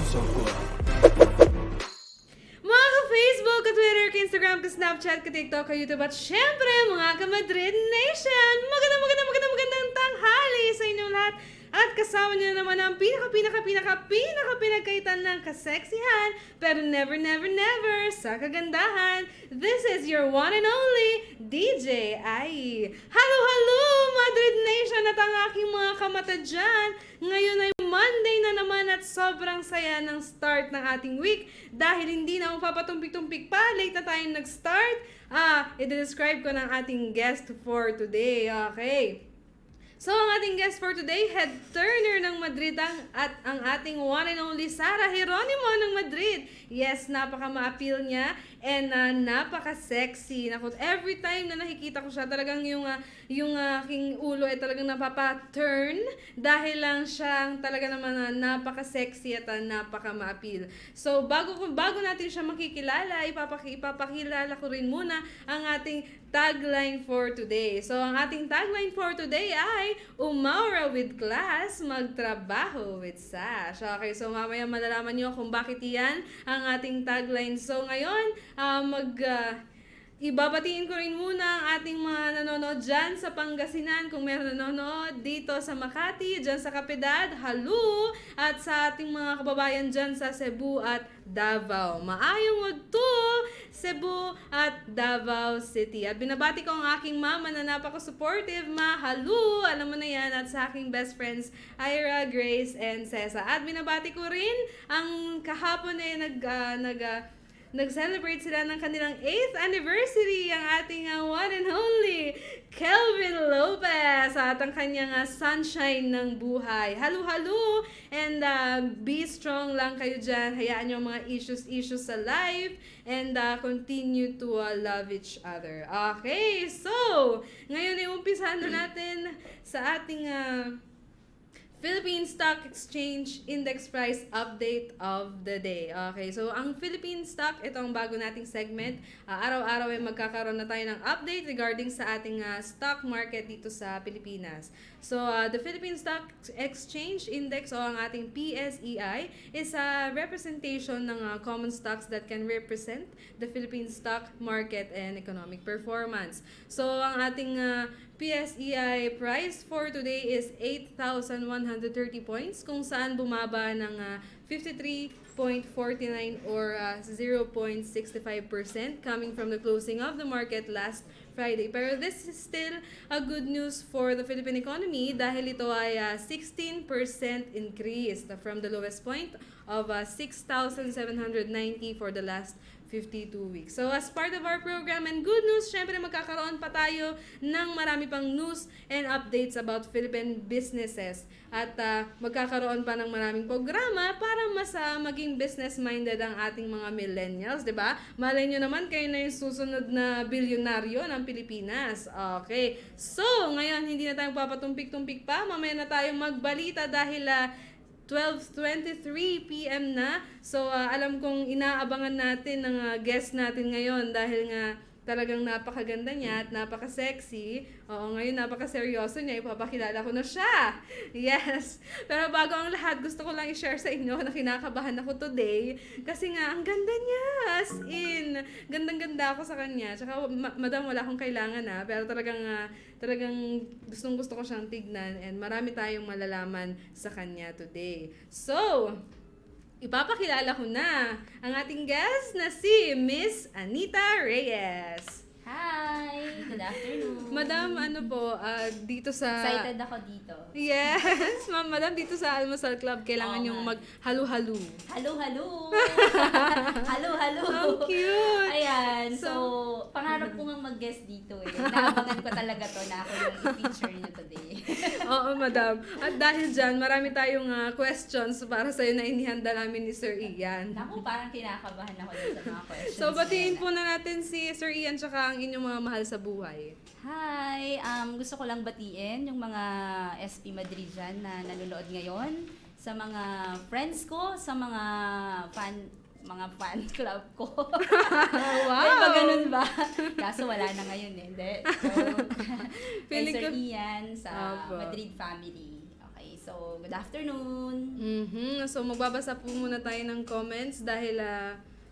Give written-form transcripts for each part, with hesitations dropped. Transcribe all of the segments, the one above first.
puso ko. Mga ka-Facebook, ka-Twitter, ka-Instagram, ka-Snapchat, ka-TikTok, ka-YouTube, at syempre, mga ka-Madrid Nation! Magandang tanghali sa inyong lahat. At kasama niyo na naman ang pinagkaitan ng kaseksihan, pero never sa kagandahan. This is your one and only, DJ Ai. Hello, Madrid Nation at ang aking mga kamata dyan. Ngayon ay Monday na naman at sobrang saya ng start ng ating week dahil hindi na magpapatumpik-tumpik pa, late na tayong nag-start. I-describe ko ng ating guest for today. Okay. So, ang ating guest for today, head turner ng Madrid at ang ating one and only Sarah Geronimo ng Madrid. Yes, napaka-ma-appeal niya and napaka-sexy. Naku, every time na nakikita ko siya, talagang yung aking ulo ay talagang napapa-turn dahil lang siyang talaga naman napaka-sexy at napaka-ma-appeal. So, bago natin siya makikilala, ipapakilala ko rin muna ang ating tagline for today. So, ang ating tagline for today ay Umaura with class, magtrabaho with sash. Okay, so mamaya malalaman niyo kung bakit yan ang ating tagline. So, ngayon, ibabatiin ko rin muna ang ating mga nanonood dyan sa Pangasinan. Kung meron nanonood dito sa Makati, dyan sa Kapedad, halu! At sa ating mga kababayan dyan sa Cebu at Davao. Maayong wagto, Cebu at Davao City. At binabati ko ang aking mama na napaka-supportive, halu! Alam mo na yan. At sa aking best friends, Ira, Grace, and Cesa. At binabati ko rin ang kahapon ay nag-celebrate sila ng kanilang 8th anniversary ang ating one and only Kelvin Lopez at ang kanyang sunshine ng buhay. Halu! And be strong lang kayo dyan. Hayaan nyo ang mga issues sa life and continue to love each other. Okay, so ngayon ay umpisahan na natin sa ating Philippine Stock Exchange Index Price Update of the Day. Okay, so ang Philippine Stock, ito ang bago nating segment. Araw-araw ay magkakaroon na tayo ng update regarding sa ating stock market dito sa Pilipinas. So, the Philippine Stock Exchange Index o ang ating PSEI is a representation ng common stocks that can represent the Philippine stock market and economic performance. So, ang ating PSEI price for today is 8,130 points kung saan bumaba ng 53.49 or 0.65% coming from the closing of the market last Friday. Pero this is still a good news for the Philippine economy dahil ito ay 16% increase from the lowest point of 6,790 for the last 52 weeks. So as part of our program and good news, syempre magkakaroon pa tayo ng marami pang news and updates about Philippine businesses. At magkakaroon pa ng maraming programa para mas maging business-minded ang ating mga millennials, di ba? Malay nyo naman kayo na yung susunod na bilyonaryo ng Pilipinas. Okay. So, ngayon hindi na tayong papatumpik-tumpik pa. Mamaya na tayong magbalita dahil 12:23 PM na. So, alam kong inaabangan natin ng guest natin ngayon dahil nga talagang napakaganda niya at napaka-sexy. Oo, ngayon napaka-seryoso niya. Ipapakilala ko na siya. Yes. Pero bago ang lahat, gusto ko lang i-share sa inyo na kinakabahan ako today. Kasi nga, ang ganda niya. As in, gandang-ganda ako sa kanya. Tsaka, madam, wala akong kailangan pero talagang gustong-gusto ko siyang tignan. And marami tayong malalaman sa kanya today. So, ipapakilala ko na ang ating guest na si Miss Anita Reyes. Hi! Good afternoon. Madam, dito sa... Excited ako dito. Yes! Madam, dito sa Almusal Club, kailangan yung mag-halu-halu. Halo! Halo! Ang cute! Ayan, so pangarap ko nga mag-guest dito eh. Naabangan ko talaga to na ako yung i-feature niyo today. Oo, madam. At dahil dyan, marami tayong questions para sa'yo na inihanda namin ni Sir Ian. Naku, parang kinakabahan ako dun sa mga questions. So, batiin po na natin si Sir Ian tsaka ang inyong mga mahal sa buhay. Hi! Gusto ko lang batiin yung mga SP Madrid dyan na nanonood ngayon. Sa mga friends ko, sa mga fan club ko. Wow! Ay, ba ganun ba? Kaso wala na ngayon eh. Hindi. So, kay Feeling Sir ko- Ian sa Opo. Madrid family. Okay, so So, good afternoon. So, magbabasa po muna tayo ng comments dahil,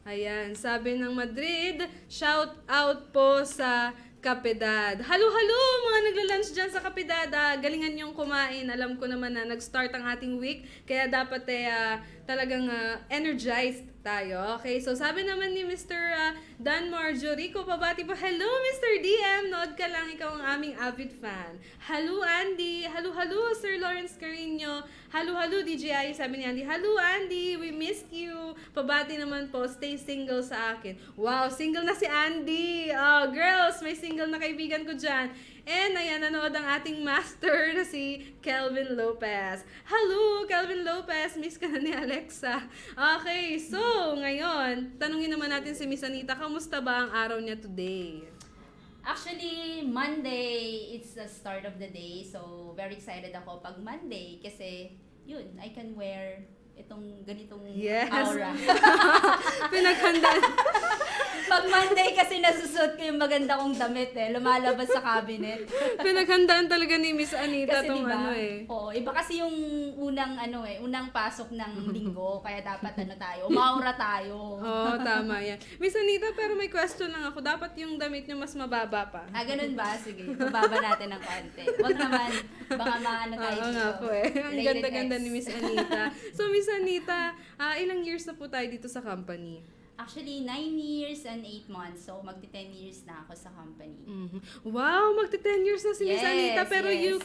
ayan, sabi ng Madrid, shout out po sa Kapedad. Halo, mga nagla-lunch dyan sa Kapedad. Galingan niyong kumain. Alam ko naman na nag-start ang ating week, kaya dapat talagang energized tayo. Okay, so sabi naman ni Mr. Dan Marjorico, pabati pa, hello Mr. DM, nood ka lang, ikaw ang aming avid fan. Hello Andy, hello Sir Lawrence Carino, hello DJI, sabi ni Andy, hello Andy, we missed you. Pabati naman po, stay single sa akin. Wow, single na si Andy. Oh, girls, may single na kaibigan ko dyan. And ayan, nanood ang ating master na si Kelvin Lopez. Hello, Kelvin Lopez. Miss ka na ni Alexa. Okay, so ngayon, tanungin naman natin si Miss Anita, kamusta ba ang araw niya today? Actually, Monday, it's the start of the day. So, very excited ako pag Monday kasi, yun, I can wear itong ganitong aura. Pinaghandaan. Pag Monday kasi nasusuot ko yung maganda kong damit lumalabas sa cabinet. Pinaghandaan talaga ni Miss Anita Kasi tong diba, eh. Oo, iba kasi yung unang pasok ng linggo, kaya dapat tayo, umaura tayo. Oo, tama yan. Miss Anita, pero may question lang ako. Dapat yung damit niyo mas mababa pa. Ganun ba? Sige, bababa natin ng konti. Wag naman, baka maano tayo Oo dito. nga po eh. Ang Rated ganda-ganda X. ni Miss Anita. So Miss Anita, ilang years na po tayo dito sa company? Actually, 9 years and 8 months. So, magti-10 years na ako sa company. Wow, magti-10 years na si Miss Yes, Anita, pero yes.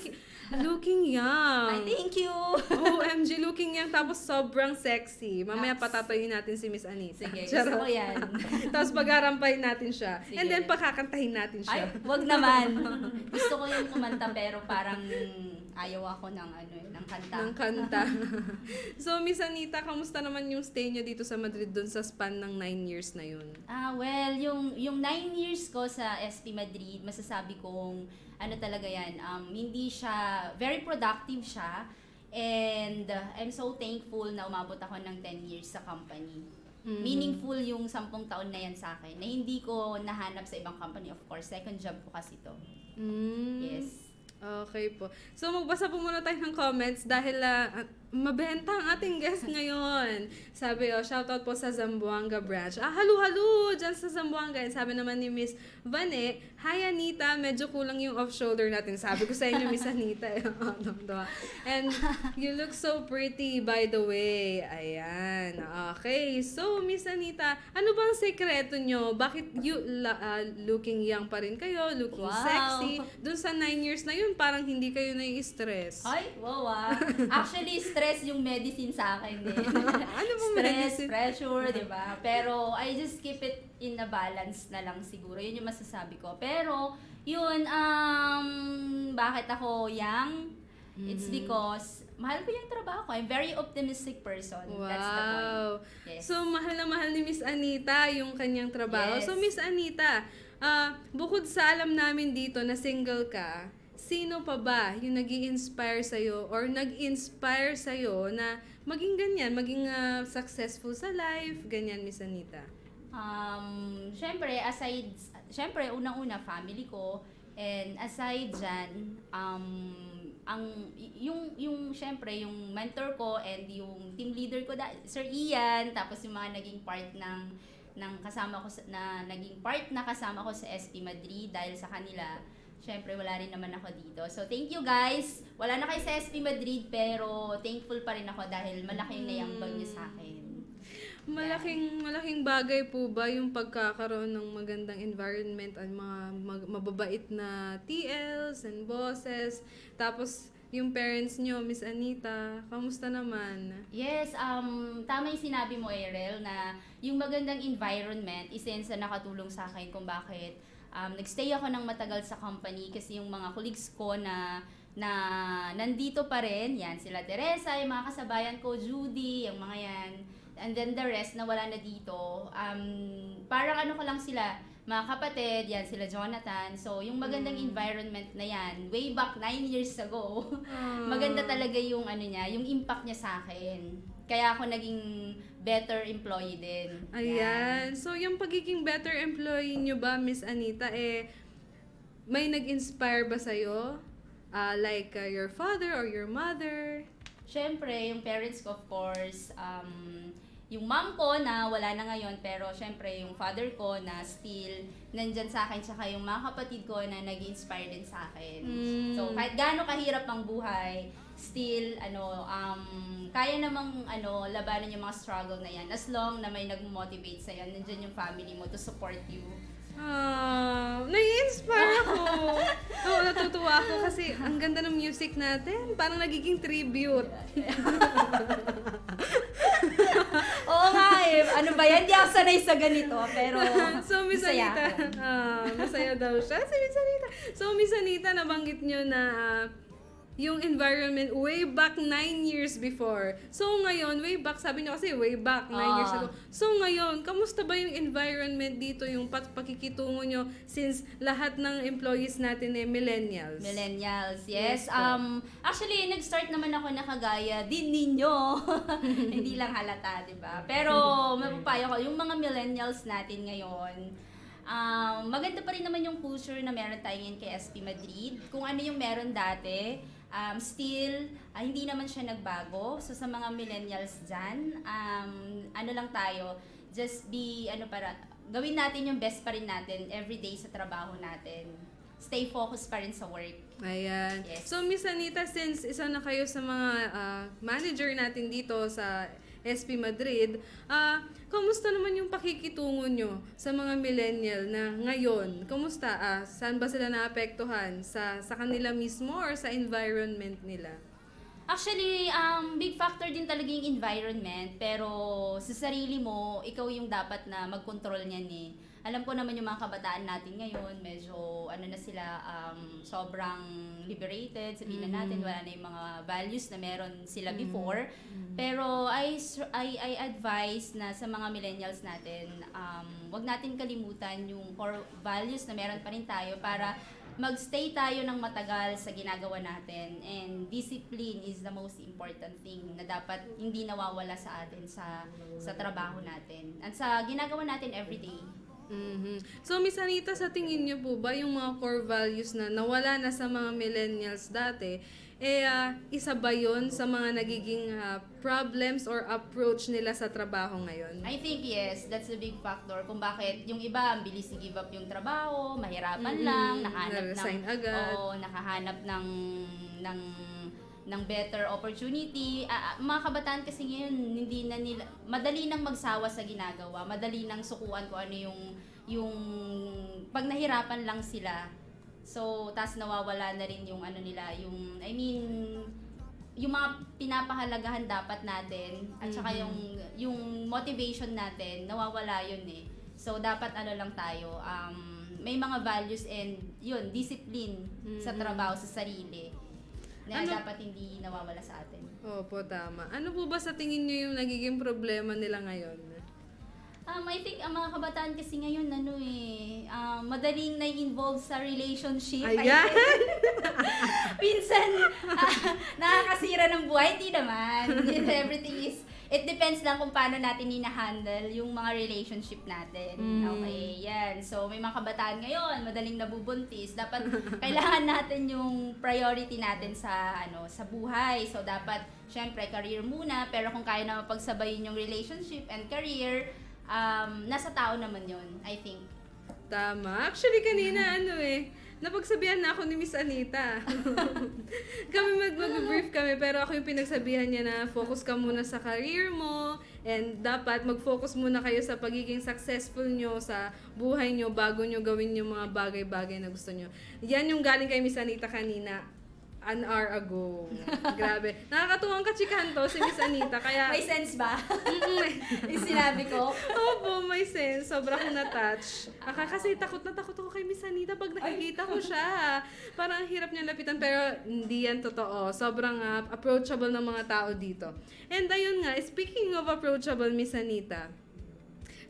looking young. Ay, thank you! OMG, looking young, tapos sobrang sexy. Mamaya Yes. patatayin natin si Miss Anita. Sige, Charot. gusto ko yan. Tapos pag-arampahin natin siya. Sige. And then pakakantahin natin Ay, siya. wag naman. Gusto ko yung kumanta pero parang ayaw ako ng ng kanta. Ng kanta. So, Miss Anita, kamusta naman yung stay niyo dito sa Madrid doon sa span ng 9 years na yun? Well, yung 9 years ko sa SP Madrid, masasabi kong talaga yan, hindi siya, very productive siya, and I'm so thankful na umabot ako ng 10 years sa company. Meaningful yung 10 taon na yan sa akin, na hindi ko nahanap sa ibang company, of course, second job ko kasi to. Yes. Okay po. So, magbasa po muna tayo ng comments dahil mabenta ang ating guest ngayon. Sabi, shoutout po sa Zamboanga branch. Halo, dyan sa Zamboanga. And sabi naman ni Miss Vane, hi Anita, medyo kulang yung off-shoulder natin. Sabi ko sa inyo, Miss Anita. And you look so pretty, by the way. Ayan. Okay. So, Miss Anita, ano bang sekreto nyo? Bakit looking young pa rin kayo? Looking Wow. sexy? Doon sa 9 years na yun, parang hindi kayo nai-stress. Ay, wow. Actually, stress yung medicine sa akin eh. Ano bang Stress, medicine? pressure, di ba? Pero I just keep it in a balance na lang siguro. Yun yung masasabi ko. Pero, yun, bakit ako young? It's because mahal ko yung trabaho ko. I'm very optimistic person. Wow. That's the point. Yes. So, mahal na mahal ni Miss Anita yung kanyang trabaho. Yes. So, Miss Anita, bukod sa alam namin dito na single ka, sino pa ba yung nag-i-inspire sa'yo or nag-inspire sa'yo na maging ganyan, maging successful sa life, ganyan, Miss Anita? Syempre, unang-una, family ko. And aside dyan, syempre, yung mentor ko and yung team leader ko, Sir Ian, tapos yung mga naging part ng kasama ko naging part na kasama ko sa SP Madrid dahil sa kanila. Syempre, wala rin naman ako dito. So, thank you guys. Wala na kayo sa SP Madrid, pero thankful pa rin ako dahil malaki yung naiambag niyo sa akin. Malaking bagay po ba yung pagkakaroon ng magandang environment at mga mababait na TLs and bosses? Tapos, yung parents nyo, Miss Anita, kamusta naman? Yes, tama yung sinabi mo, Ariel, na yung magandang environment, isa yun sa nakatulong sa akin kung bakit nagstay ako ng matagal sa company kasi yung mga colleagues ko na nandito pa rin, yan, sila Teresa, yung mga kasabayan ko, Judy, yung mga yan, and then the rest na wala na dito, parang ko lang sila, mga kapatid, yan, sila Jonathan, so yung magandang environment na yan, way back 9 years ago, maganda talaga yung yung impact niya sa akin. Kaya ako naging better employee din. Ayan. So, yung pagiging better employee nyo ba, Miss Anita, may nag-inspire ba sa'yo? Like your father or your mother? syempre, yung parents ko, of course, yung mom ko na wala na ngayon, pero syempre yung father ko na still nandyan sa akin, tsaka yung mga kapatid ko na nag-inspire din sa akin. So, kahit gaano kahirap ang buhay, still, kaya namang, labanan yung mga struggle na yan. As long na may nag-motivate sa'yo, nandyan yung family mo to support you. Nai-inspire ako. Oo, natutuwa ako kasi ang ganda ng music natin. Parang nagiging tribute. Oo nga eh. Ano ba yan? Di ako sanay sa ganito. Pero So, Miss masaya Anita, ako. masaya daw siya. Si Miss Anita. So, Miss Anita, nabanggit nyo na yung environment way back 9 years before. So, ngayon, way back, sabi niyo kasi way back 9 years ago. So, ngayon, kamusta ba yung environment dito, yung pakikitungo nyo since lahat ng employees natin millennials? Millennials, yes. Yes po. Actually, nag-start naman ako na kagaya din ninyo. Hindi lang halata, di ba? Pero, mapapayo ko, yung mga millennials natin ngayon, maganda pa rin naman yung culture na meron tayo ngayon kay SP Madrid. Kung ano yung meron dati, still, hindi naman siya nagbago. So, sa mga millennials dyan, ano lang tayo, just gawin natin yung best pa rin natin everyday sa trabaho natin. Stay focused pa rin sa work. Ayan. Yes. So, Miss Anita, since isa na kayo sa mga manager natin dito sa SP Madrid, kamusta naman yung pakikitungo nyo sa mga millennial na ngayon? Kamusta? Saan ba sila naapektuhan? Sa kanila mismo or sa environment nila? Actually, big factor din talaga yung environment, pero sa sarili mo, ikaw yung dapat na mag-control niyan eh. Alam ko naman yung mga kabataan natin ngayon, medyo na sila, sobrang liberated, sabihin na natin, wala na yung mga values na meron sila before. Pero I advise na sa mga millennials natin, wag natin kalimutan yung core values na meron pa rin tayo para magstay tayo ng matagal sa ginagawa natin, and discipline is the most important thing na dapat hindi nawawala sa atin sa trabaho natin at sa ginagawa natin everyday. So, Miss Anita, sa tingin niyo po ba yung mga core values na nawala na sa mga millennials dati, isa ba yun sa mga nagiging problems or approach nila sa trabaho ngayon? I think yes, that's a big factor kung bakit yung iba ang bilis i-give up yung trabaho, mahirapan lang, Na-resign agad. nakahanap ng better opportunity. Mga kabataan kasi ngayon, hindi na nila, madali nang magsawa sa ginagawa, madali nang sukuan kung ano yung pag nahirapan lang sila. So, tas nawawala na rin yung yung mga pinapahalagahan dapat natin at saka yung motivation natin, nawawala yun eh. So, dapat lang tayo, may mga values and yun, discipline sa trabaho, sa sarili. Na dapat hindi nawawala sa atin. Opo, tama. Ano po ba sa tingin niyo yung nagiging problema nila ngayon? I think ang mga kabataan kasi ngayon, madaling na-involve sa relationship. Ayan! Pinsan, nakakasira ng buhay. Hindi naman. It depends lang kung paano natin hina-handle yung mga relationship natin. Okay, yan. So, may mga kabataan ngayon, madaling nabubuntis. Dapat, kailangan natin yung priority natin sa buhay. So, dapat, syempre, career muna. Pero kung kaya na mapagsabayin yung relationship and career, nasa tao naman yun, I think. Tama. Actually, kanina napagsabihan na ako ni Miss Anita. Kami mag-brief kami, pero ako yung pinagsabihan niya na focus ka muna sa career mo and dapat mag-focus muna kayo sa pagiging successful nyo sa buhay nyo bago nyo gawin yung mga bagay-bagay na gusto nyo. Yan yung galing kay Miss Anita kanina. An hour ago. Grabe. Nakakatuwang katsikahan to si Miss Anita. Kaya, May sense ba? Yung sinabi ko? opo, may sense. Sobra akong na-touch. Kasi takot na takot ako kay Miss Anita pag nakikita ko siya. Parang ang hirap niya lapitan, pero hindi yan totoo. Sobrang approachable ng mga tao dito. And ayun nga, speaking of approachable, Miss Anita,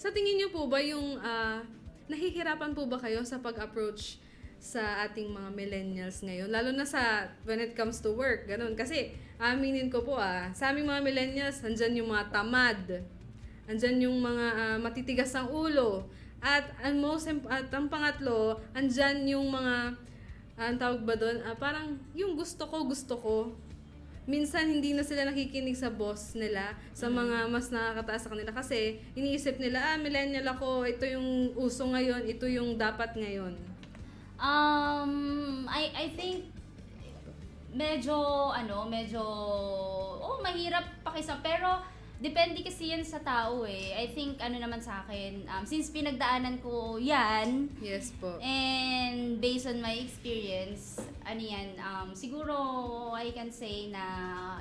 sa tingin niyo po ba yung nahihirapan po ba kayo sa pag-approach sa ating mga millennials ngayon? Lalo na when it comes to work, ganun. Kasi, aminin ko po sa aming mga millennials, andyan yung mga tamad. Andyan yung mga matitigas ang ulo. At ang pangatlo, andyan yung mga, ang tawag ba doon? Parang yung gusto ko. minsan hindi na sila nakikinig sa boss nila, sa mga mas nakakataas sa kanila kasi iniisip nila, millennial ako, ito yung uso ngayon, ito yung dapat ngayon. I think medyo mahirap pakisama, pero depende kasi yan sa tao eh. I think naman sa akin, since pinagdaanan ko yan, Yes po. and based on my experience, siguro I can say na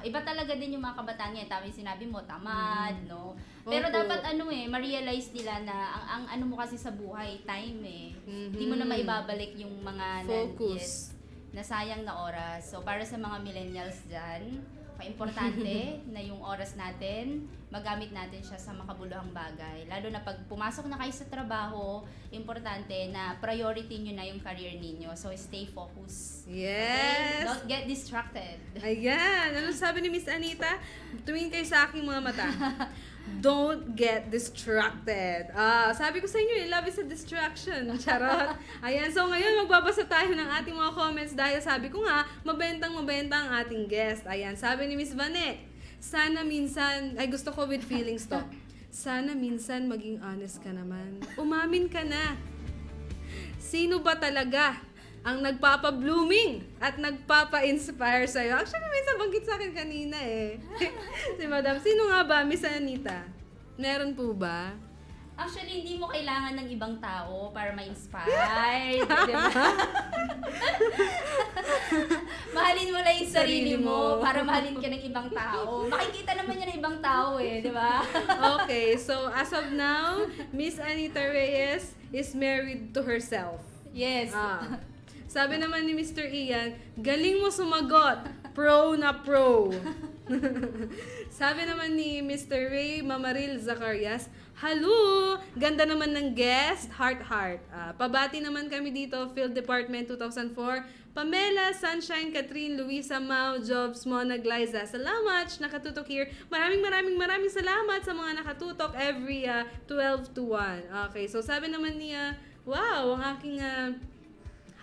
iba talaga din yung mga kabataan ngayon. Tama yung sinabi mo, tamad, no? Pero Opo. dapat ma-realize nila na ang mo kasi sa buhay, time eh. Hindi mo na maibabalik yung mga Focus. nasayang na oras. So para sa mga millennials dyan, importante na yung oras natin, magamit natin siya sa makabuluhang bagay. Lalo na pag pumasok na kayo sa trabaho, importante na priority nyo na yung career ninyo. So stay focused. Yes! Okay? Don't get distracted. Ayan! Ano sabi ni Miss Anita? Tumingin kayo sa aking mga mata. Don't get distracted. Sabi ko sa inyo, love is a distraction. Charot. Ayan, so ngayon magbabasa tayo ng ating mga comments dahil sabi ko nga, mabentang ang ating guest. Ayan, sabi ni Miss Vanek, sana minsan, ay gusto ko with feelings to. Sana minsan maging honest ka naman. Umamin ka na. Sino ba talaga ang nagpapa-blooming at nagpapa-inspire sa'yo? Actually, may nabanggit sa akin kanina eh. Si Madam, sino nga ba, Miss Anita? Meron po ba? Actually, hindi mo kailangan ng ibang tao para ma-inspire. Diba? Mahalin mo lang yung sarili mo para mahalin ka ng ibang tao. Makikita naman yan ng ibang tao eh, di ba? Okay, so as of now, Miss Anita Reyes is married to herself. Yes. Sabi naman ni Mr. Ian, galing mo sumagot. Pro na pro. Sabi naman ni Mr. Ray Mamaril Zacarias, hello! Ganda naman ng guest, heart. Pabati naman kami dito, Field Department 2004. Pamela, Sunshine, Catherine, Luisa, Mau, Jobs, Mona, Glyza. Salamat, nakatutok here. Maraming salamat sa mga nakatutok every 12 to 1. Okay, so sabi naman niya, wow, ang aking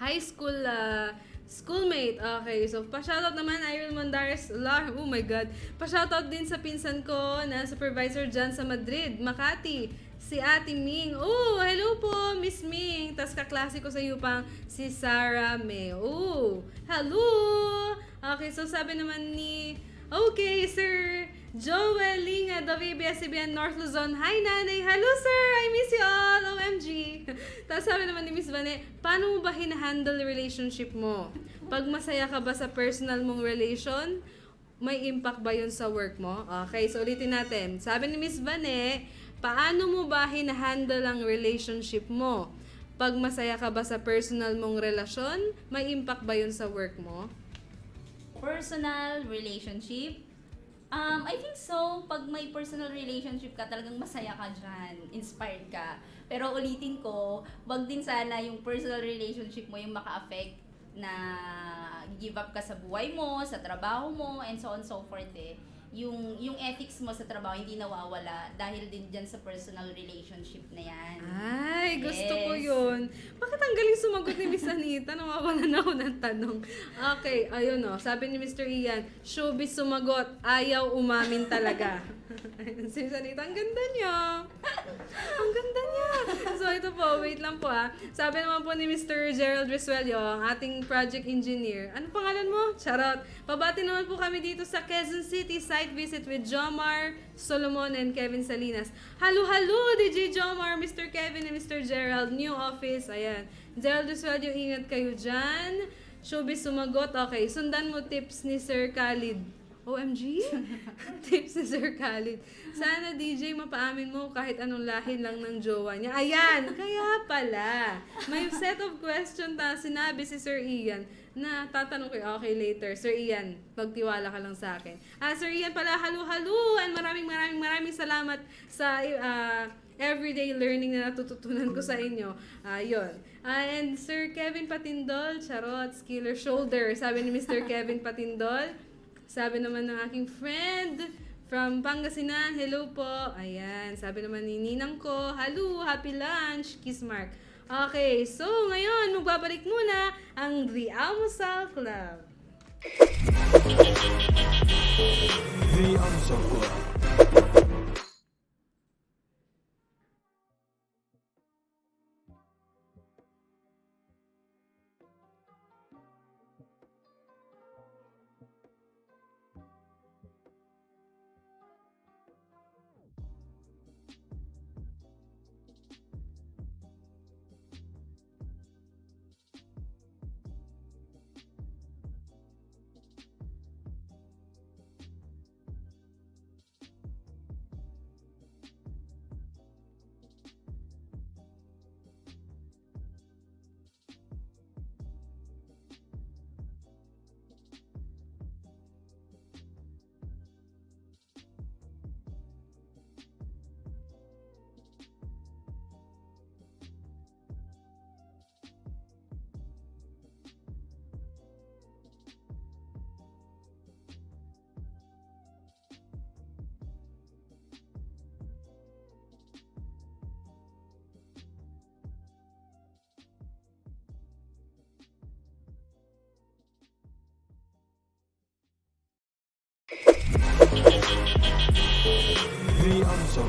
high school schoolmate. Okay, so pa-shoutout naman Irene Mondares. Oh my God. Pa-shoutout din sa pinsan ko na supervisor dyan sa Madrid, Makati. Si Ate Ming. Oh, hello po, Miss Ming. Tas kaklase ko sa Yupang, si Sarah May. Oh, hello. Okay, so sabi naman ni, okay, Sir Joel Linga, Davibia, CBN, North Luzon. Hi, Nanay. Hello, sir. I miss you all. OMG. Tapos sabi naman ni Miss Vane, paano mo ba hinahandle relationship mo? Pag masaya ka ba sa personal mong relation, may impact ba yun sa work mo? Okay, so ulitin natin. Sabi ni Miss Vane, paano mo ba hinahandle ang relationship mo? Pag masaya ka ba sa personal mong relasyon, may impact ba yun sa work mo? Personal relationship? I think so. Pag may personal relationship ka, talagang masaya ka dyan. Inspired ka. Pero ulitin ko, wag din sana yung personal relationship mo yung maka-affect na give up ka sa buhay mo, sa trabaho mo, and so on and so forth eh. Yung ethics mo sa trabaho hindi nawawala dahil din dyan sa personal relationship na yan. Ay, gusto ko Yes. yun. Bakit ang galing sumagot ni Miss Anita? Nawawalan ako ng tanong. Okay, ayun o. Sabi ni Mr. Ian, showbiz sumagot, ayaw umamin talaga. Si Miss Anita, ang ganda niya. Ang ganda niya. So ito po, wait lang po Sabi naman po ni Mr. Gerald Risuelio, ang ating project engineer. Ano pangalan mo? Charot. Pabati naman po kami dito sa Quezon City site visit with Jomar Solomon and Kevin Salinas. Hello, DJ Jomar, Mr. Kevin and Mr. Gerald. New office. Ayan. Gerald Risuelio, ingat kayo dyan. Showbiz sumagot. Okay, sundan mo tips ni Sir Khalid. OMG? Tips ni Sir Khalid. Sana DJ mapaamin mo kahit anong lahi lang ng jowa niya. Ayan! Kaya pala. May set of question sinabi si Sir Ian na tatanong ko, okay later. Sir Ian, pagtiwala ka lang sa akin. Sir Ian pala, halo. And maraming salamat sa everyday learning na natututunan ko sa inyo. Yun. And Sir Kevin Patindol, charot, skiller shoulder. Sabi ni Mr. Kevin Patindol. Sabi naman ng aking friend from Pangasinan, hello po. Ayan, sabi naman ni Ninang ko, hello, happy lunch, kiss mark. Okay, so ngayon, magbabalik muna ang The Almusal Club. The Answer. The Answer.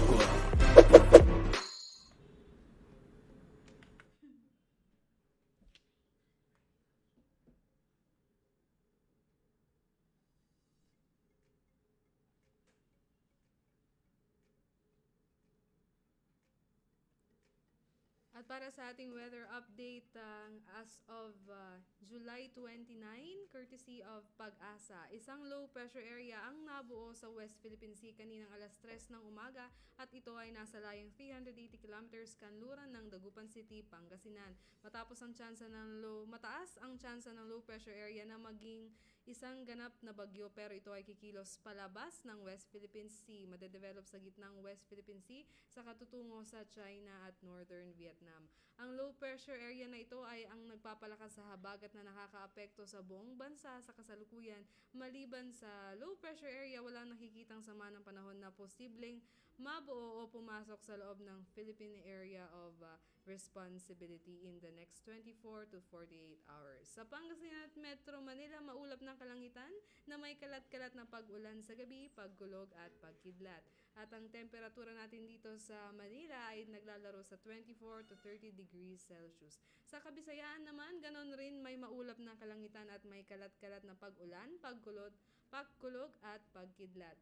At para sa ating weather update as of July 29, courtesy of Pag-asa, isang low pressure area ang nabuo sa West Philippine Sea kaninang alas 3 ng umaga at ito ay nasa layong 380 kilometers kanluran ng Dagupan City, Pangasinan. Mataas ang tsansa ng low pressure area na maging isang ganap na bagyo pero ito ay kikilos palabas ng West Philippine Sea. Madedevelop sa gitnang West Philippine Sea sa katutungo sa China at Northern Vietnam. Ang low pressure area na ito ay ang nagpapalakas sa habagat na nakakaapekto sa buong bansa sa kasalukuyan. Maliban sa low pressure area, walang nakikitang sama ng panahon na posibleng mabuo o pumasok sa loob ng Philippine Area of Responsibility in the next 24 to 48 hours. Sa Pangasinan at Metro Manila, maulap ng kalangitan na may kalat-kalat na pag-ulan sa gabi, pagkulog at pagkidlat. At ang temperatura natin dito sa Manila ay naglalaro sa 24 to 30 degrees Celsius. Sa Kabisayaan naman, ganon rin may maulap na kalangitan at may kalat-kalat na pag-ulan, pagkulog at pagkidlat.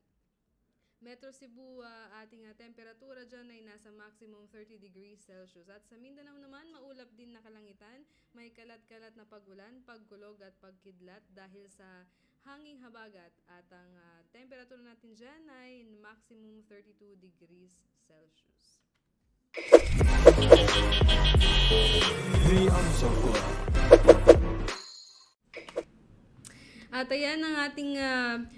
Metro Cebu, ating temperatura dyan ay nasa maximum 30 degrees Celsius. At sa Mindanao naman, maulap din na kalangitan, may kalat-kalat na pag-ulan, pagkulog at pagkidlat dahil sa hanging habagat. At ang temperatura natin dyan ay maximum 32 degrees Celsius. The Answer. At ayan ang ating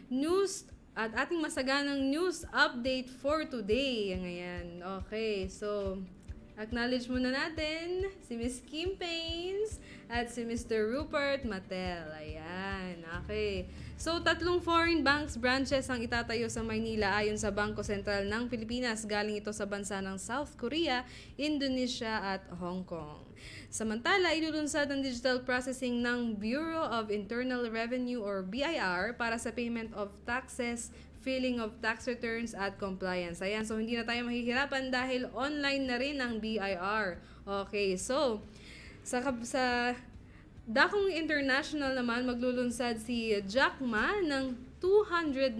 news at ating masaganang news update for today. Ngayon. Okay, so acknowledge muna natin si Miss Kim Paines at si Mr. Rupert Matel. Ayan, okay. So, 3 foreign banks branches ang itatayo sa Maynila ayon sa Bangko Sentral ng Pilipinas. Galing ito sa bansa ng South Korea, Indonesia at Hong Kong. Samantala, ilulunsad ang digital processing ng Bureau of Internal Revenue or BIR para sa payment of taxes, filing of tax returns at compliance. Ayan, so hindi na tayo mahihirapan dahil online na rin ang BIR. Okay, so sa Dakong International naman, maglulunsad si Jack Ma ng $290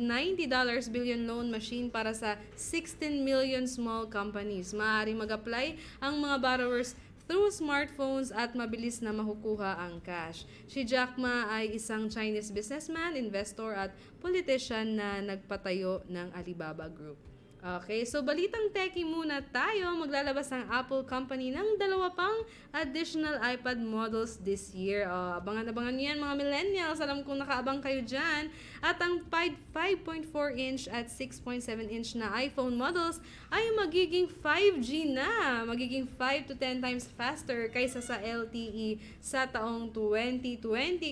billion loan machine para sa 16 million small companies. Maaari mag-apply ang mga borrowers through smartphones at mabilis na makukuha ang cash. Si Jack Ma ay isang Chinese businessman, investor at politician na nagpatayo ng Alibaba Group. Okay, so balitang techie muna tayo. Maglalabas ang Apple Company ng 2 pang additional iPad models this year. Abangan-abangan nyo yan mga millennials. Alam kong nakaabang kayo dyan. At ang 5.4-inch at 6.7-inch na iPhone models ay magiging 5G na. Magiging 5 to 10 times faster kaysa sa LTE sa taong 2020.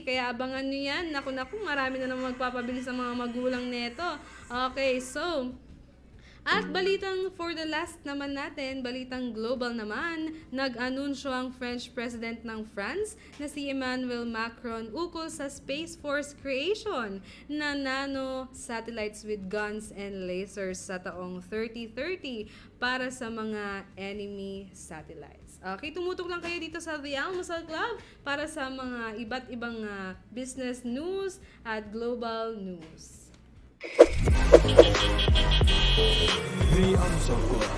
Kaya abangan nyo yan. Naku, marami na naman magpapabilis ang mga magulang neto. Okay, so At balitang for the last naman natin, balitang global naman, nag-anunsyo ang French President ng France na si Emmanuel Macron ukol sa Space Force creation na nano satellites with guns and lasers sa taong 3030 para sa mga enemy satellites. Okay, tumutok lang kayo dito sa The Almusal Club para sa mga iba't ibang business news at global news. The Amsal Club.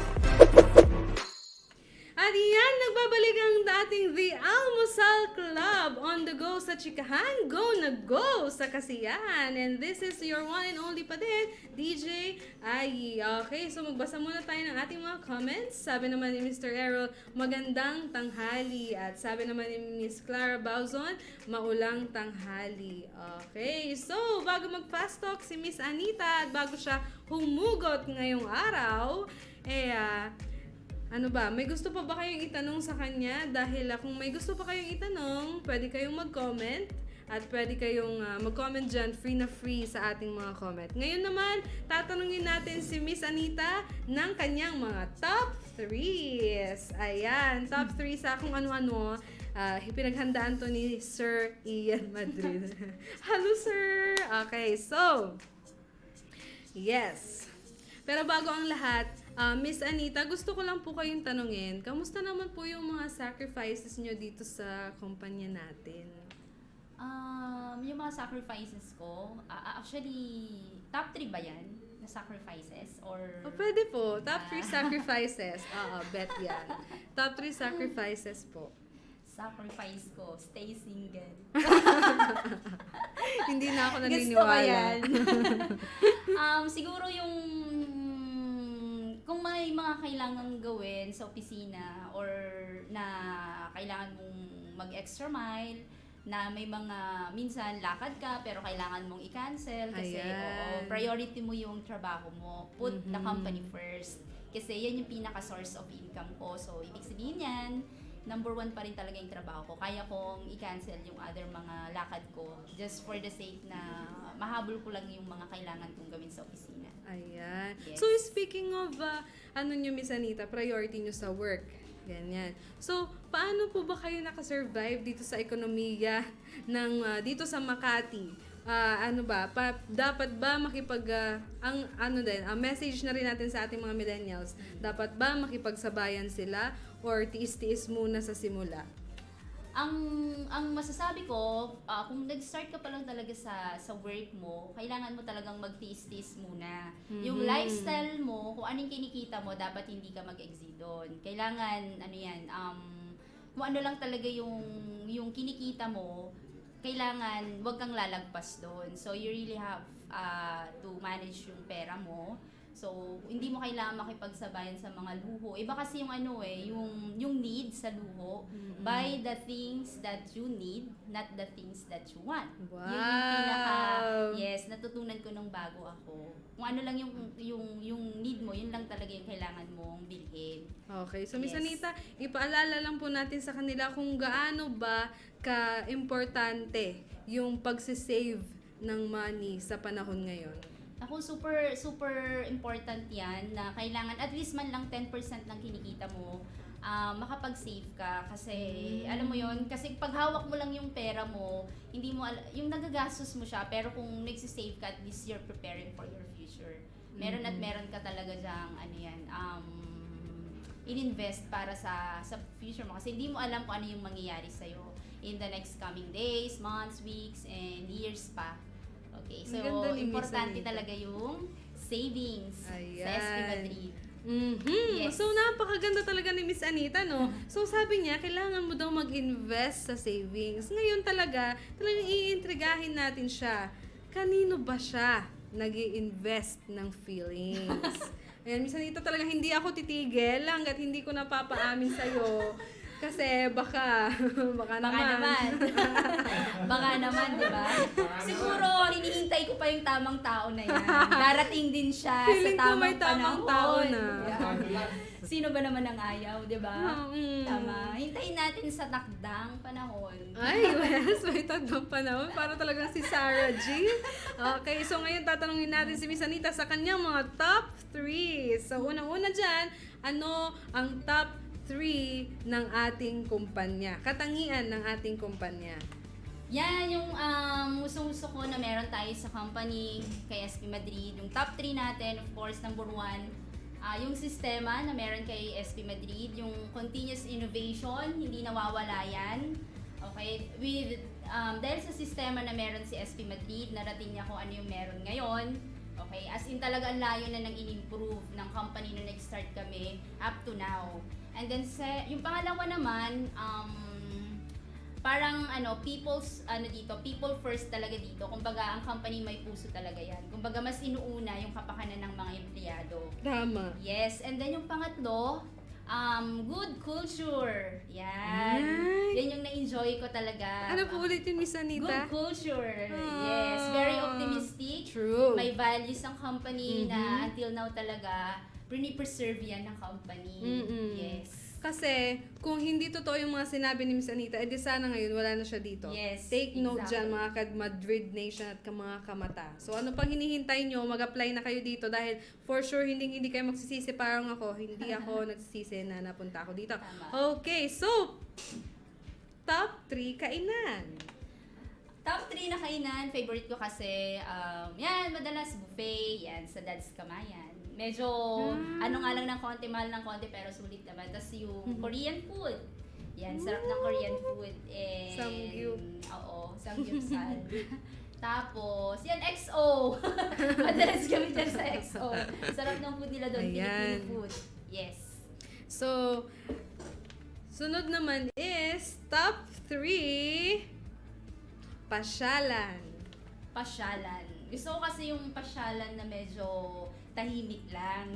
At yan, nagbabalik ang dating The Almusal Club on the go sa chikahan, go na go sa kasiyahan. And this is your one and only pa din, DJ Ai. Okay, so magbasa muna tayo ng ating mga comments. Sabi naman ni Mr. Errol, magandang tanghali. At sabi naman ni Miss Clara Bauzon, maulang tanghali. Okay, so bago mag-fast talk si Miss Anita at bago siya humugot ngayong araw, ano ba, may gusto pa ba kayong itanong sa kanya? Dahil kung may gusto pa kayong itanong, pwede kayong mag-comment at pwede kayong mag-comment dyan, free sa ating mga comment. Ngayon naman, tatanungin natin si Miss Anita ng kanyang mga top 3s. Ayan, top 3 sa kung ano-ano. Pinaghandaan to ni Sir Ian Madrid. Hello, sir! Okay, so, yes. Pero bago ang lahat, Miss Anita, gusto ko lang po kayong tanungin, kamusta naman po yung mga sacrifices nyo dito sa kumpanya natin? Yung mga sacrifices ko, actually, top 3 ba yan? Na sacrifices? Or... Pwede po. Top 3 sacrifices. Bet yan. Top 3 sacrifices po. Sacrifice ko, stay single. Hindi na ako Gusto ko naniniwala. yan. Siguro yung kung may mga kailangang gawin sa opisina or na kailangan mong mag-extra mile, na may mga minsan lakad ka pero kailangan mong i-cancel kasi priority mo yung trabaho mo. Put the company first. Kasi yan yung pinaka-source of income ko. So, ibig sabihin yan, number 1 pa rin talaga yung trabaho ko. Kaya kong i-cancel yung other mga lakad ko just for the sake na mahabol ko lang yung mga kailangan kong gawin sa opisina. Ayan. Yes. So, speaking of, nyo, Miss Anita, priority nyo sa work. Ganyan. So, paano po ba kayo nakasurvive dito sa ekonomiya ng, dito sa Makati? Dapat ba ang message na rin natin sa ating mga millennials, dapat ba makipagsabayan sila or tiis-tiis muna sa simula? Ang masasabi ko, kung nag-start ka pa lang talaga sa work mo, kailangan mo talagang magtiis-tiis muna. Yung lifestyle mo, kung anong kinikita mo, dapat hindi ka mag-exceed doon. Kailangan, kung ano lang talaga yung kinikita mo, kailangan wag kang lalagpas doon. So, you really have to manage yung pera mo. So, hindi mo kailangan makipagsabayan sa mga luho. Iba kasi yung need sa luho. Buy the things that you need, not the things that you want. Wow! Yes, natutunan ko nung bago ako. Kung ano lang yung need mo, yun lang talaga yung kailangan mong bilhin. Okay, so Miss Yes. Anita, ipaalala lang po natin sa kanila kung gaano ba ka-importante yung pagsisave ng money sa panahon ngayon. Ako, super important yan na kailangan at least man lang 10% ng kinikita mo makapag-save ka kasi alam mo yon, kasi pag hawak mo lang yung pera mo, hindi mo yung nagagastos mo siya, pero kung nagsisave ka, at least you're preparing for your future. Meron at meron ka talaga dyang in-invest para sa future mo kasi hindi mo alam kung ano yung mangyayari sa'yo in the next coming days, months, weeks, and years pa. Okay, so Ang ganda ni Miss importante Anita. talaga yung savings sa Ayan. SB Madrid. Yes. So, napakaganda talaga ni Miss Anita, no? So, sabi niya, kailangan mo daw mag-invest sa savings. Ngayon talagang iintrigahin natin siya. Kanino ba siya nag-i-invest ng feelings? Ayan, Miss Anita, talaga hindi ako titigil hanggat hindi ko napapaamin sa'yo. Kasi baka naman. Baka naman, di ba? Siguro, hinihintay ko pa yung tamang tao na yan. Darating din siya Feeling ko sa may tamang tao na. Yeah. Sino ba naman ang ayaw, di ba? Tama. Hintayin natin natin sa takdang panahon. Ay, yes, may tagdang panahon. Para talagang si Sarah G. Okay, so ngayon tatanungin natin si Miss Anita sa kanyang mga top 3. So, unang-una dyan, ano ang top 3 ng ating kumpanya? Katangian ng ating kumpanya. Yan, yung gusto ko na meron tayo sa company kay SP Madrid. Yung top 3 natin, of course, number 1, yung sistema na meron kay SP Madrid, yung continuous innovation, hindi nawawala yan. Okay, dahil sa sistema na meron si SP Madrid, narating niya kung ano yung meron ngayon. Okay, as in talaga ang layo na nang in-improve ng company nung nag-start kami up to now. And then yung pangalawa naman, parang people first talaga dito. Kumbaga ang company may puso talaga yan. Kumbaga mas inuuna yung kapakanan ng mga empleyado. Tama. Yes, and then yung pangatlo, good culture. Yan. Ay. Yan yung na-enjoy ko talaga. Ano po ulit yun, Miss Anita? Good culture. Yes, very optimistic. True. May values ang company na Mhm. until now talaga preserve yan ng company. Mm-mm. Yes. Kasi, kung hindi totoo yung mga sinabi ni Miss Anita, edi sana ngayon wala na siya dito. Yes, Take note exactly. dyan, mga Madrid Nation at mga kamata. So, ano pang hinihintay nyo, mag-apply na kayo dito dahil for sure, hindi kayo magsisisi parang ako. Hindi ako nagsisisi na napunta ako dito. Tama. Okay, so, top 3 kainan. Top 3 na kainan, favorite ko kasi, yan, madalas buffet, yan, sa Dad's Kamayan. Medyo, ano nga lang ng konti, mahal ng konti, pero sulit naman. Tapos yung Korean food. Yan, sarap ng Korean food. And, Samgyup. Oo, samgyupsal. Tapos, yan, XO. Madalas kami dyan sa XO. Sarap ng food nila doon, Ayan. Filipino food. Yes. So, sunod naman is top 3 pasyalan. Pasyalan. Gusto ko kasi yung pasyalan na medyo tahimik lang.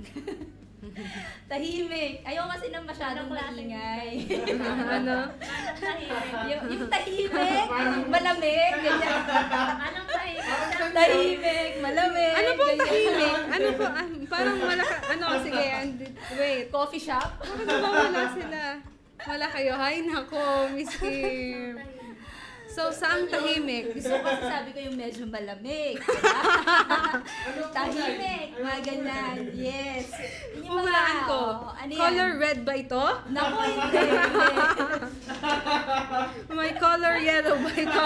Tahimik. Ayaw kasi ng masyadong maingay. Ano? yung tahimik, malamig, ganyan. Anong tahimik? Tahimik, malamig. Ano pong ganyan. tahimik? Ano po? Parang sige, wait. Coffee shop? Bakit wala sila? Wala kayo. Hay nako, Miss Kim. So, saan tahimik? Gusto ko kasi sabi ko yung medyo malamig. Tahimik, mga ganyan. Yes. Yun yung mga- Hulaan ko. ano yan? Color red ba ito? Naku, hindi. May color yellow ba ito?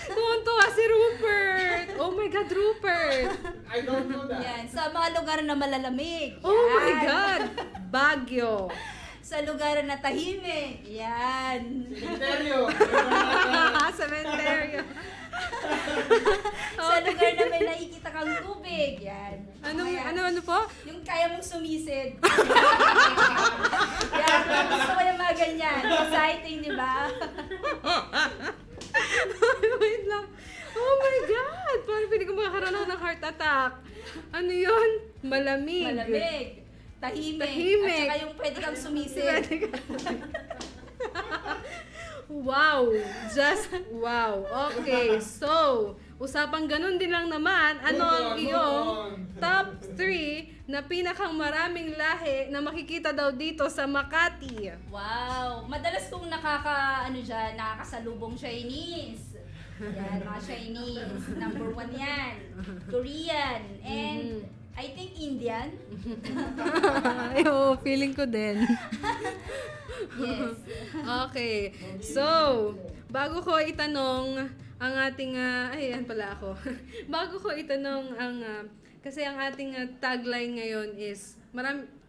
Tuwan-tuwa si Rupert. Oh my God, Rupert. I don't know that. Yan, sa mga lugar na malalamig. Oh my Yan. God. Baguio. Sa lugar na tahimik. Yan. Cementerio. Cementerio. Sa lugar na may nakikita kang tubig. Yan. Kaya, Ano po? yung kaya mong sumisid. Yan. Gusto ko yung mga ganyan. Exciting, di ba? Wait lang. Oh my God. Parang pili ko makakaroon ako ng heart attack. Ano yun? Malamig. Malamig. Tahimik. Tahimik. At saka yung pwede kang sumisid. Wow! Just wow. Okay, so, usapang ganun din lang naman, ano ang iyong top 3 na pinakang maraming lahi na makikita daw dito sa Makati? Wow. Madalas kong nakakasalubong Chinese. Yan, mga Chinese. Number 1 yan. Korean. And I think Indian. Oo, feeling ko din. Yes. Okay. So, bago ko itanong ang ating, ayan pala ako. Bago ko itanong kasi ang ating tagline ngayon is,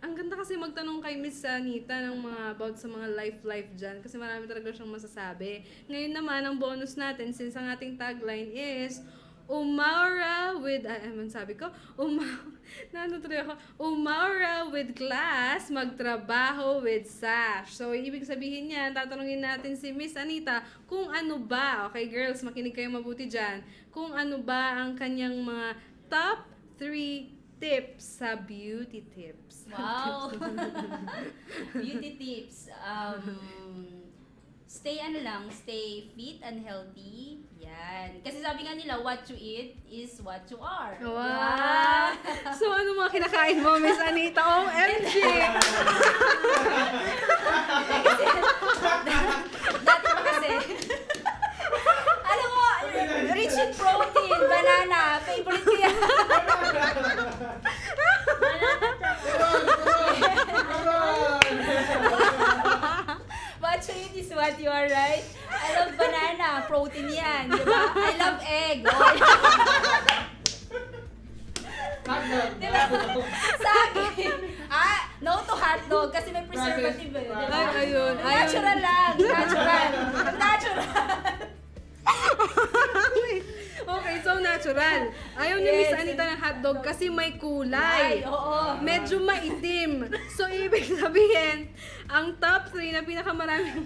ang ganda kasi magtanong kay Miss Anita ng about sa mga life dyan. Kasi marami talaga siyang masasabi. Ngayon naman, ang bonus natin, since ang ating tagline is, Umaura with, Umaura with class, magtrabaho with sash. So, ibig sabihin niyan, tatanungin natin si Miss Anita kung ano ba, okay girls, makinig kayo mabuti dyan, kung ano ba ang kanyang mga top 3 tips sa beauty tips. Wow. Beauty tips. Stay fit and healthy. Yan. Kasi sabi nga nila, what you eat is what you are. Wow! So, ano mga kinakain mo, Miss Anita? OMG! it is what you are, right? I love banana, protein yan, di ba? I love egg. Oh. Hotdog. Diba? Sa akin, no to hotdog kasi may preservative eh. Diba? Ay, ayun. Natural lang. Natural. Natural. Okay, so natural. Ayaw ni Miss Yes. Anita ng hotdog kasi may kulay. Ay, oo. Medyo maitim. So, ibig sabihin, ang top 3 na pinakamaraming...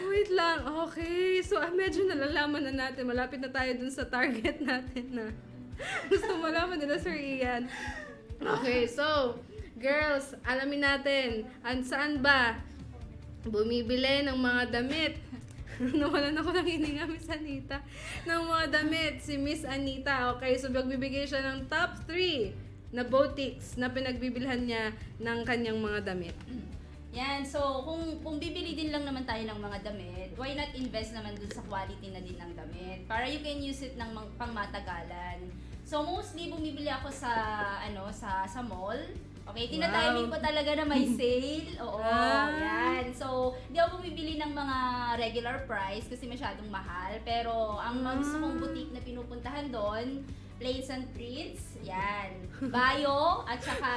Wait lang. Okay. So, medyo nalalaman na natin. Malapit na tayo dun sa target natin na gusto malaman nila, Sir Ian. Okay, so, girls, alamin natin, saan ba bumibili ng mga damit? Nawalan ako ng hininga, Miss Anita. Ng mga damit, si Miss Anita. Okay, so magbibigay siya ng top 3 na boutiques na pinagbibilhan niya ng kanyang mga damit. Yan, so kung bibili din lang naman tayo ng mga damit, why not invest naman dun sa quality na din ng damit para you can use it ng pangmatagalan. So mostly bumibili ako sa sa mall. Okay, tinatiming ko talaga na may sale. Oo, yan. So, di ako bumibili ng mga regular price kasi masyadong mahal. Pero, ang gusto kong boutique na pinupuntahan doon, Plates and Prints, yan. Bio, at saka,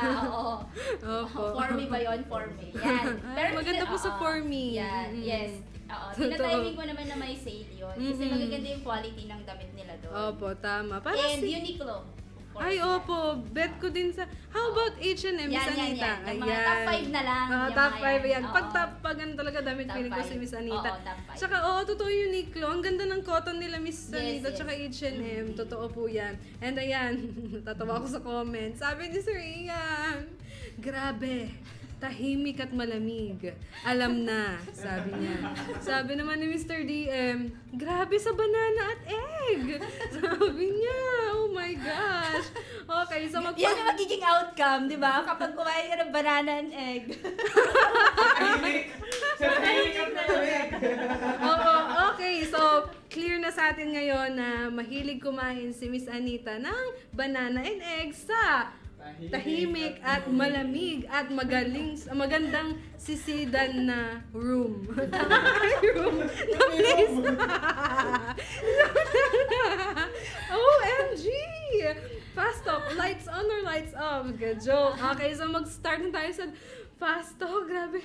For Me ba yun? For Me. Yan. Ay, maganda po sa For Me. Yan, yes. Oo, Totoo. tinatiming ko naman na may sale yun. Kasi magaganda yung quality ng damit nila doon. Opo, tama. Para And Uniqlo. of course. Ay, opo. Bet ko din sa... How about H&M, Miss Yan, Anita? yan. Yung mga top 5 na lang. Ah, yung top mga 5 yan. Oo. Pag top 5, ano talaga damit Top feeling ko si five. Miss Anita. Oo, top five. Tsaka, totoo yung Uniqlo. Ang ganda ng cotton nila, Miss Yes, Anita. yes. Tsaka H&M. Totoo po yan. And ayan, natatawa ako sa comments. Sabi ni Sir Ian, grabe. Tahimik at malamig. Alam na, sabi niya. Sabi naman ni Mr. DM, grabe sa banana at egg. Sabi niya, oh my gosh. Okay, so Yan yung magiging outcome, di ba? Kapag kumain ka ng banana and egg. Tahimik. Sa tahimik at malamig. Oo, okay. So, clear na sa atin ngayon na mahilig kumain si Miss Anita ng banana and egg sa tahimik at malamig at magandang sisidan na room. Room na place. OMG! Fast talk. Lights on or lights off? Good joke. Okay, so mag-start na tayo sa fast talk. Grabe.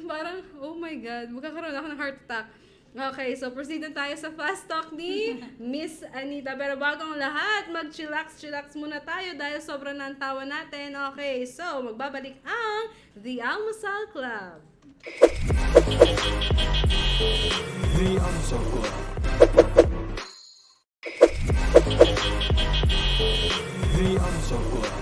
Parang, oh my God. Magkakaroon ako ng heart attack. Okay, so proceed na tayo sa fast talk ni Miss Anita. Pero bago ang lahat, mag-chillax muna tayo dahil sobrang na ang tawa natin. Okay, so magbabalik ang The Almusal Club. The Almusal Club. The Almusal Club.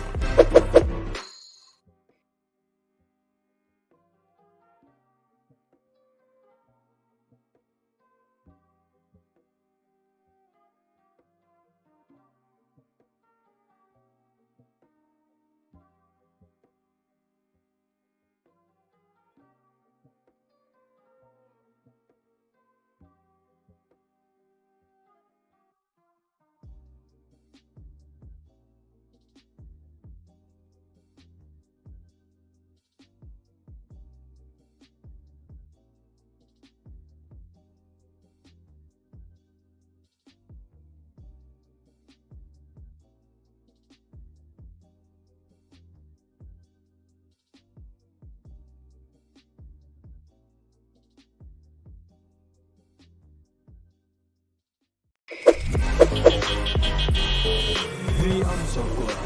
The Almusal Club.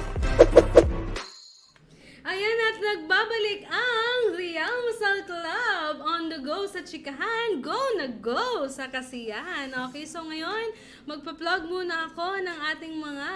Ayan at nagbabalik ang The Almusal Club on the go sa chikahan, go na go sa kasiyahan. Okay, so ngayon, magpa-plug muna ako ng ating mga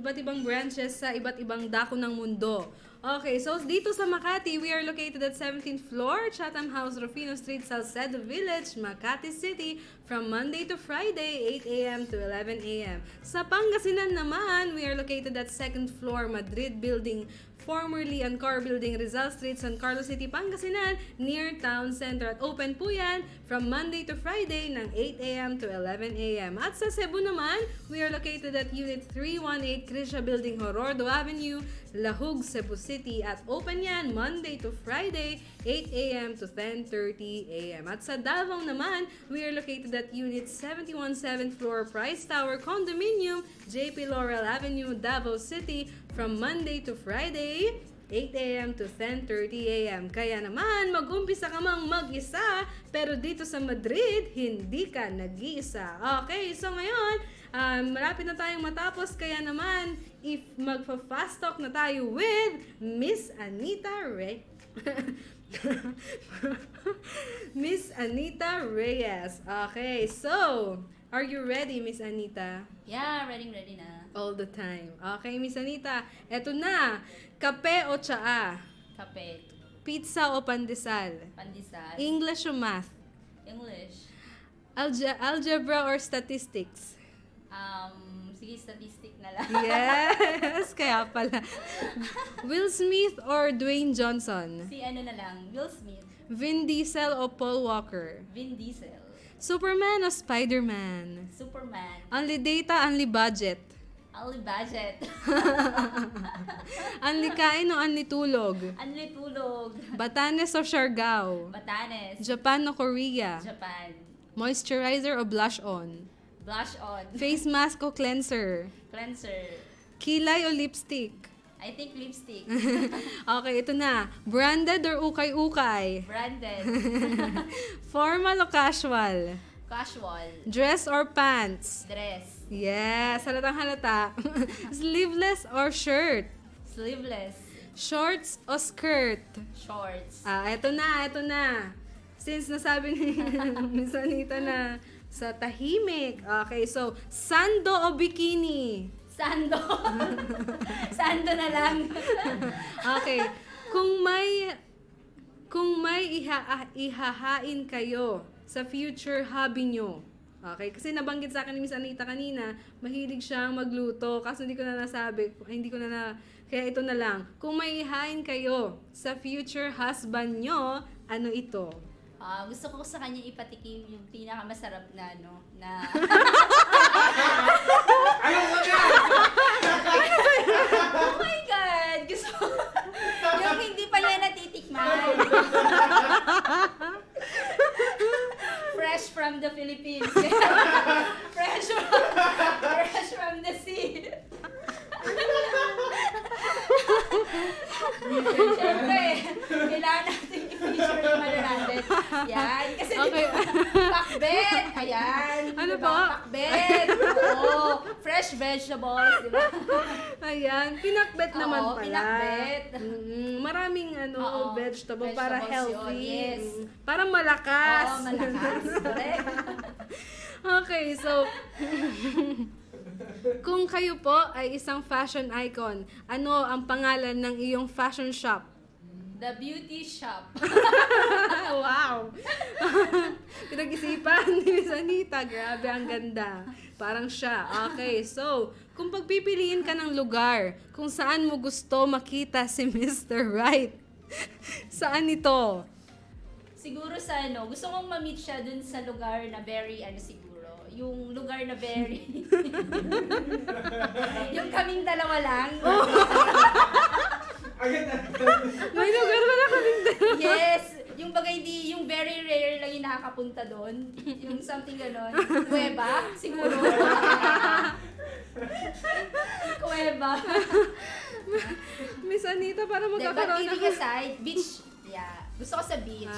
iba't ibang branches sa iba't ibang dako ng mundo. Okay, so dito sa Makati, we are located at 17th floor, Chatham House, Rufino Street, Salcedo Village, Makati City, from Monday to Friday, 8 a.m. to 11 a.m. Sa Pangasinan naman, we are located at 2nd floor, Madrid Building, formerly on Car Building Rizal Street, San Carlos City, Pangasinan, near Town Center. At open po yan from Monday to Friday ng 8 a.m. to 11 a.m. At sa Cebu naman, we are located at Unit 318 Krisha Building, Horordo Avenue, Lahug, Cebu City. At open yan Monday to Friday, 8 a.m. to 10:30 a.m. At sa Davao naman, we are located at Unit 71 7th floor Price Tower Condominium, JP Laurel Avenue, Davao City, from Monday to Friday, 8 a.m. to 10:30 a.m. Kaya naman, mag-umpisa ka mang mag-isa, pero dito sa Madrid, hindi ka nag-iisa. Okay, so ngayon, malapit na tayong matapos, kaya naman, if magpa-fast talk na tayo with Miss Anita Miss Anita Reyes. Okay, so, are you ready, Miss Anita? Yeah, ready na. All the time. Okay, Miss Anita, eto na. Kape o tsaa? Kape, Pizza o pandesal? pandesal, English o math? English. Algebra or statistics? Sige, statistic na lang. Yes, kaya pala. Will Smith or Dwayne Johnson? Si ano na lang, Will Smith, Vin Diesel o Paul Walker? Vin Diesel, Superman o Spider-Man? Superman, Only data, only budget? only budget, Only kain o only tulog? only tulog, Batanes o Siargao? Batanes, Japan o Korea? Japan, Moisturizer o blush on? blush on, Face mask o cleanser? cleanser, Kilay o lipstick? I think lipstick, Okay, ito na. Branded or ukay-ukay? branded, Formal o casual? casual, Dress or pants? dress, Yes, halatang halata. Sleeveless or shirt? sleeveless, Shorts o skirt? shorts, Eto na. Since nasabi ni Miss Anita na sa tahimik. Okay, so, sando o bikini? sando, sando na lang, Okay, kung may ihahain kayo sa future hobby nyo. Okay, kasi nabanggit sa akin ni Miss Anita kanina, mahilig siyang magluto. Kaso hindi ko na nasabi, kaya ito na lang. Kung may ihahain kayo sa future husband nyo, ano ito? gusto ko sa kanya ipatikim yung pinakamasarap na na Ayaw ko na! oh my God! Gusto ko yung hindi pa niya natitikman. Fresh from the Philippines. fresh from the sea. Siyempre, kailangan natin i-feature yung ano natin. Yan. Kasi Okay. pakbet. Ayan. Ano diba? po? Pakbet. Oo. Fresh vegetables. Diba? Ayan, pinakbet Oo, naman pala. pinakbet. Maraming Oo, vegetable para vegetables healthy. yun, yes. Para malakas. Oo, malakas. Correct. Okay, so kung kayo po ay isang fashion icon, ano ang pangalan ng iyong fashion shop? The beauty shop. Wow! Pinag-isipan ni Miss Anita. Grabe, ang ganda. Parang siya. Okay, so, kung pagpipiliin ka ng lugar kung saan mo gusto makita si Mr. Right, saan ito? Siguro sa gusto kong ma-meet siya dun sa lugar na very, siguro, yung lugar na very, yung kaming dalawa lang. Agad na. May lugar wala kami. Yes, yung bagay yung very rare lang yung nakakapunta doon. Yung something ganon. Kuweba, siguro. Kuweba. Miss Anita, para But magkakaroon kidding ako. aside, beach, yeah. Gusto ko sa beach.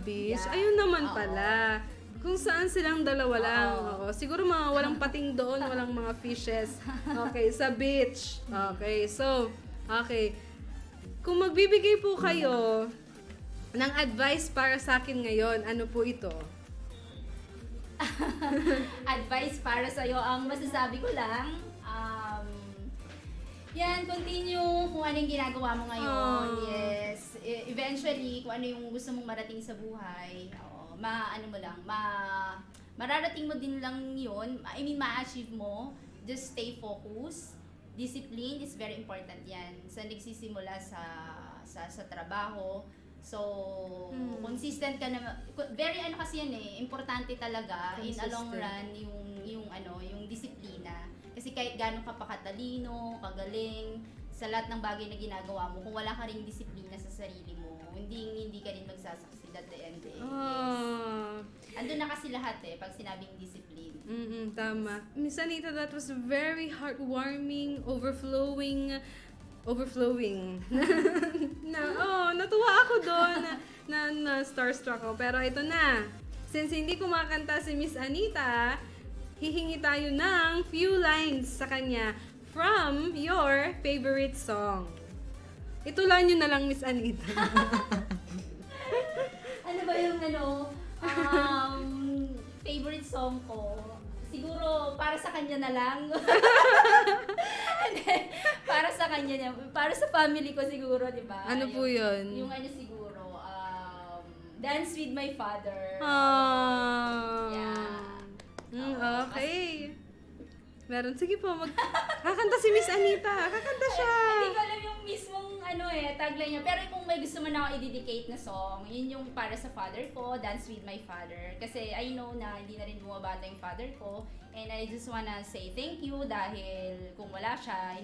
Beach. Yeah. Ayun naman Oo. pala. Kung saan silang dalawa lang. Oo. Oo. Siguro mga walang pating doon, walang mga fishes. Okay, sa beach. Okay, so, okay. Kung magbibigay po kayo ng advice para sa akin ngayon, ano po ito? Advice para sa'yo, ang masasabi ko lang, yan, continue kung ano yung ginagawa mo ngayon. Ah. Yes. Eventually, kung ano yung gusto mong marating sa buhay, mararating mo din lang yun. I mean, ma-achieve mo. Just stay focused. discipline is very important yan. Sa nagsisimula sa trabaho. So, consistent ka na, very ano kasi yan importante talaga in a long run yung disiplina. Kasi kahit gaano ka pa katalino, kagaling, sa lahat ng bagay na ginagawa mo, kung wala ka ring disiplina sa sarili mo, hindi ka rin magsasucceed at the end. Andun na kasi lahat pag sinabing discipline. Tama. Miss Anita, that was very heartwarming, overflowing. Natuwa ako doon na starstruck ako. Pero ito na. Since hindi kumakanta si Miss Anita, hihingi tayo ng few lines sa kanya from your favorite song. Itulan nyo na lang, Miss Anita. Ano ba yung favorite song ko? Siguro para sa kanya na lang. Para sa kanya na, para sa family ko siguro, 'di ba? Ano po 'yun? Yung siguro Dance with My Father. Yeah. Okay. Meron, sige po, kakanta si Miss Anita. Kakanta siya. Hindi ko alam yung mismong tagline niya. Pero kung may gusto man ako i-dedicate na song, yun yung para sa father ko, Dance with My Father. Kasi I know na hindi na rin bumabata yung father ko. And I just wanna say thank you dahil kung wala siya,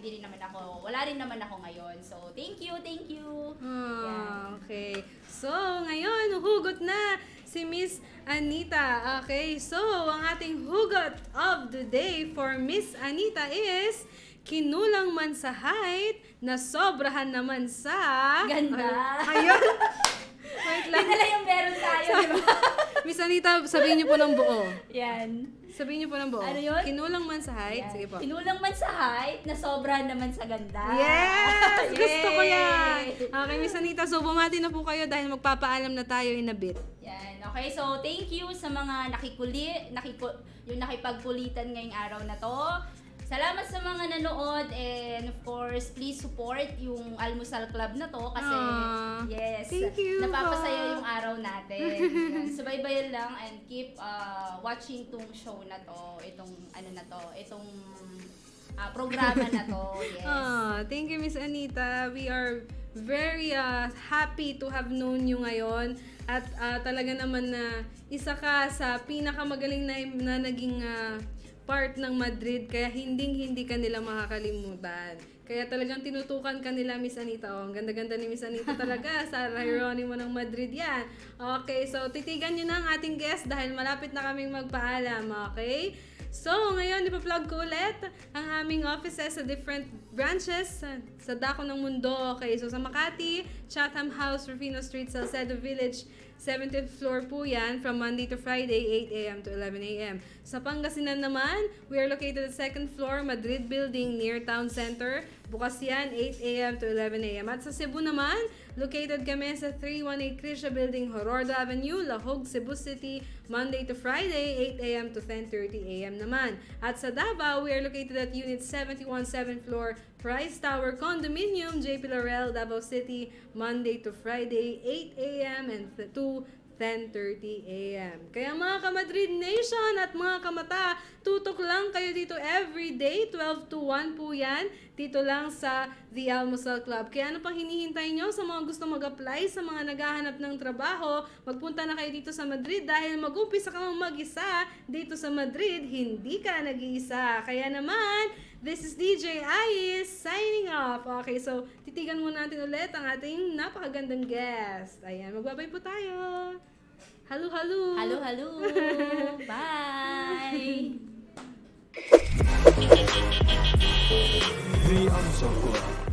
wala rin naman ako ngayon. So, thank you. Yeah. Okay. So, ngayon, hugot na si Miss Anita. Okay, so, ang ating hugot of the day for Miss Anita is kinulang man sa height, nasobrahan naman sa... Ganda. Ayun. Wait lang. Yan lang yung meron tayo, di ba? Miss Anita, sabihin niyo po ng buo. Yan. Sabihin niyo po ng buo. Ano yun? Kinulang man sa height. Yan. Sige po. Kinulang man sa height, nasobrahan naman sa ganda. Yes! Gusto ko Yay! yan! Okay, Miss Anita, so bumati na po kayo dahil magpapaalam na tayo in a bit. Yan. Okay, so thank you sa mga yung nakipagkulitan ngayong araw na to. Salamat sa mga nanood and of course, please support yung Almusal Club na to kasi yes, thank you, napapasaya yung araw natin. Yan, subaybayan lang and keep watching tong show na to, itong programa na to. Yes. Thank you, Miss Anita. We are very happy to have known you ngayon at talaga naman na isa ka sa pinakamagaling na naging part ng Madrid, kaya hindi ka nila makakalimutan. Kaya talagang tinutukan ka nila, Miss Anita. Ang ganda-ganda ni Miss Anita talaga. Sarah Geronimo ng Madrid yan. Okay, so titigan nyo na ang ating guest dahil malapit na kaming magpaalam. Okay? So, ngayon, ipa-plug ko ulit ang aming offices sa different branches sa dako ng mundo. Okay, so sa Makati, Chatham House, Rufino Street, Salcedo Village, 17th floor po yan, from Monday to Friday, 8 a.m. to 11 a.m. Sa Pangasinan naman, we are located at 2nd floor, Madrid Building, near Town Center. Bukas yan, 8 a.m. to 11 a.m. At sa Cebu naman, located kami sa 318 Krisha Building, Hororda Avenue, Lahog, Cebu City, Monday to Friday, 8 a.m. to 10:30 a.m. naman. At sa Davao, we are located at Unit 71, 7th floor, Price Tower Condominium, JP Laurel, Davao City, Monday to Friday, 8 a.m. and to 10:30 a.m. Kaya mga ka-Madrid Nation at mga kamata, tutok lang kayo dito every day, 12 to 1 po yan, dito lang sa The Almusal Club. Kaya ano pang hinihintay nyo sa mga gusto mag-apply, sa mga naghahanap ng trabaho, magpunta na kayo dito sa Madrid dahil mag-umpisa ka mag-isa dito sa Madrid, hindi ka nag-iisa. Kaya naman, this is DJ Ais signing off. Okay, so titigan muna natin ulit ang ating napakagandang guest. Ayan, magbabay po tayo. Hello. Hello. Bye. The Answer Club.